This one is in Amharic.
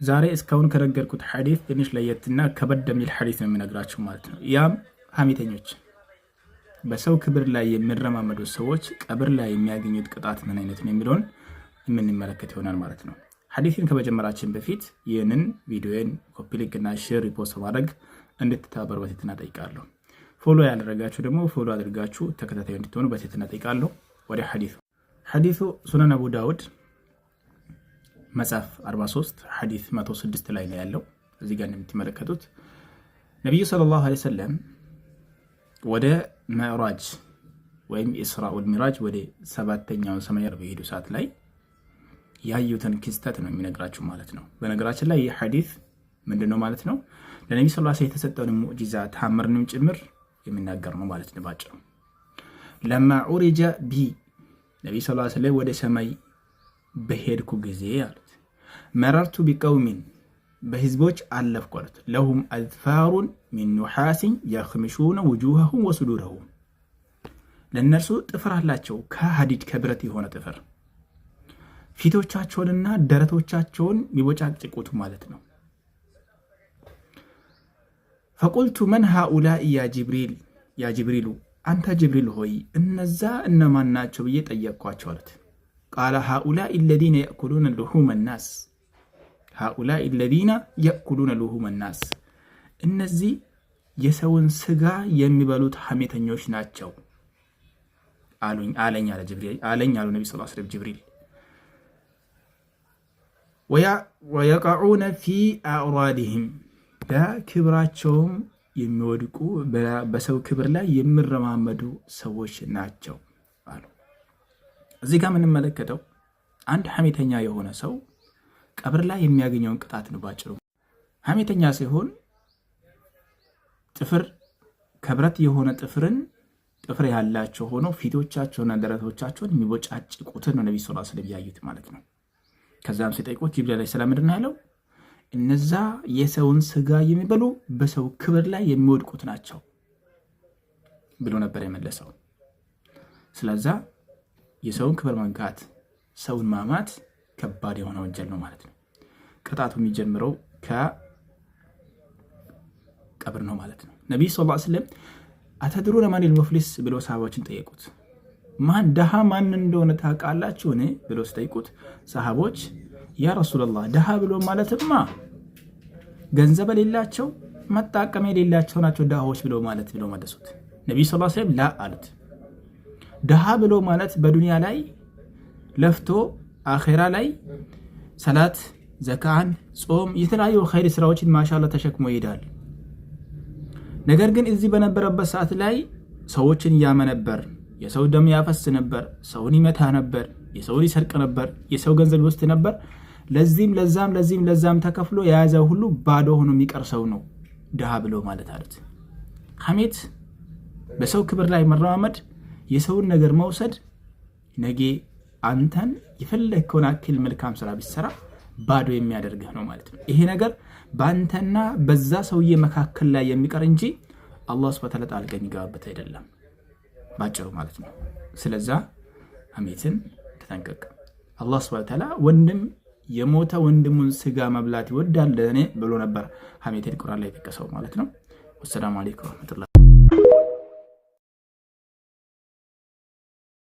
ዛሬ እስካሁን ከነገርኩት ሐዲስ ትንሽ ለየትና ከበድ የሚል ሐዲስ ነው የምነግራችሁ ማለት ነው። ያም ሐሜተኞች በሰው ክብር ላይ የሚረማመዱ ሰዎች ቀብር ላይ የሚያገኙት ቅጣት ምን አይነት ነው የሚለውን የምንመለከት ይሆናል ማለት ነው። ሐዲስን ከመጀመራችን በፊት ይህንን ቪዲዮን ኮፒ ሊንክ እና ሼር ሪፖስት ማድረግ እንድትተባበሩ በትህትና ጠይቃለሁ። ፎሎ ያደረጋችሁ ደግሞ ፎሎ አድርጋችሁ ተከታታይ እንድትሆኑ በትህትና ጠይቃለሁ። ወደ ሐዲሱ ሱነን አቡ ዳውድ መጽሐፍ 43 ሐዲስ 106 ላይ ነው ያለው። እዚህ ጋር እንደምትመለከቱት ነብዩ ሰለላሁ ዐለይሂ ወሰለም ወደ ሚዕራጅ ወይም ኢስራ ወልሚራጅ ወደ ሰባተኛው ሰማይ በሄዱ ሰዓት ላይ ያዩትን ክስተት ነው የሚነግራችሁ ማለት ነው። በነገራችን ላይ ይህ ሐዲስ ምንድነው ማለት ነው? ለነብዩ ሰለላሁ ዐለይሂ ወሰለም የተሰጠውን ሙዕጂዛ ተአምርንም ጭምር የሚናገር ነው ማለት ነው ባጭሩ። ለማ ዑሪጀ ቢ ነብዩ ሰለላሁ ዐለይሂ ወሰለም ወደ ሰማይ በሄድኩ ጊዜ አሉት መረርቱ ቢቀውሚን በህዝቦች አለፍኩ አሉት ለሁም አዝፋሩን ሚን ኑሐሲን የኽምሹነ ውጁሃሁም ወሱዱረሁም ለነርሱ ጥፍር አላቸው ከሐዲድ ከብረት የሆነ ጥፍር ፊቶቻቸውንና ደረቶቻቸውን የሚቦጫጭቁት ማለት ነው። ፈቁልቱ መን ሃኡላኢ ያ ጅብሪሉ አንተ ጅብሪል ሆይ እነዛ እነማን ናቸው ብዬ ጠየቅኳቸው አሉት። ቃለ ሃኡላኢ አለዚነ የእኩሉነ ሉሑመ ናስ ሃኡላኢ አለዚነ የእኩሉነ ሉሑመ ናስ እነዚህ የሰውን ስጋ የሚበሉት ሐሜተኞች ናቸው አለኝ አሉ ነብዩ ሰለላሁ ዐለይሂ ወሰለም ጅብሪል። ወየቀዑነ ፊ አዕራዲሂም በክብራቸውም የሚወድቁ በሰው ክብር ላይ የሚረማመዱ ሰዎች ናቸው አሉ። እዚህ ጋር የምንመለከተው አንድ ሐሜተኛ የሆነ ሰው ቀብር ላይ የሚያገኘውን ቅጣት ነው ባጭሩ። ሐሜተኛ ሲሆን ጥፍር ከብረት የሆነ ጥፍር ያላቸው ሆኖ ፊቶቻቸውና ደረቶቻቸውን የሚቦጫጭቁትን ነው ነብዩ ሰለላሁ ዐለይሂ ወሰለም ያዩት ማለት ነው። ከዛም ሲጠይቁት ጅብሪል ዐለይሂ ሰላም ምንድን ነው ያለው? እነዛ የሰውን ስጋ የሚበሉ በሰው ክብር ላይ የሚወድቁት ናቸው ብሎ ነበር የመለሰው። ስለዛ የሰውን ክብር መንካት፣ ሰውን ማማት ከባድ የሆነ ወንጀል ነው ማለት ነው። ቅጣቱ የሚጀምረው ከቀብር ነው ማለት ነው። ነብዩ ሰለላሁ ዐለይሂ ወሰለም አተድሩነ ማኒል ሙፍሊስ ብሎ ሰሃቦችን ጠየቁት። ማን ደሃ ማን እንደሆነ ታውቃላችሁ እኔ ብሎ ሲጠይቁት ሰሃቦች ያ ረሱላህ ደሃ ብሎ ማለትማ ገንዘብ የሌላቸው መጣቀም የሌላቸው ናቸው ደሃዎች ብሎ መለሱት። ነብዩ ሰለላሁ ዐለይሂ ወሰለም ላ አሉት። ደሃ ብሎ ማለት በዱንያ ላይ ለፍቶ አኺራ ላይ ሰላት፣ ዘካን፣ ጾም የተለያዩ ኸይር ስራዎችን ማሻአላህ ተሸክሞ ይሄዳል። ነገር ግን እዚህ በነበረበት ሰዓት ላይ ሰዎችን ያመ ነበር፣ የሰው ደም ያፈስ ነበር፣ ሰውን ይመታ ነበር፣ የሰውን ይሰርቅ ነበር፣ የሰው ገንዘብ ይወስድ ነበር። ለዛም ተከፍሎ የያዘ ሁሉ ባዶ ሆኖ የሚቀር ሰው ነው ደሃ ብሎ ማለት አሉት። ሐሜት በሰው ክብር ላይ መረማመድ፣ የሰውን ነገር መውሰድ ነገ አንተን የፈለግከውን አክል መልካም ስራ ቢሰራ ባዶ የሚያደርግህ ነው ማለት ነው። ይሄ ነገር በአንተና በዛ ሰውዬ መካከል ላይ የሚቀር እንጂ አላህ ሱብሓነሁ ወተዓላ ጣልቃ የሚገባበት አይደለም ባጭሩ ማለት ነው። ስለዛ ሐሜትን ተጠንቀቅ። አላህ ሱብሓነሁ ወተዓላ ወንድም የሞተ ወንድሙን ስጋ መብላት ይወዳል ብሎ ነበር ሐሜትን ቁርአን ላይ ተከሰው ማለት ነው። ወሰላሙ አለይኩም ወራህመቱላሂ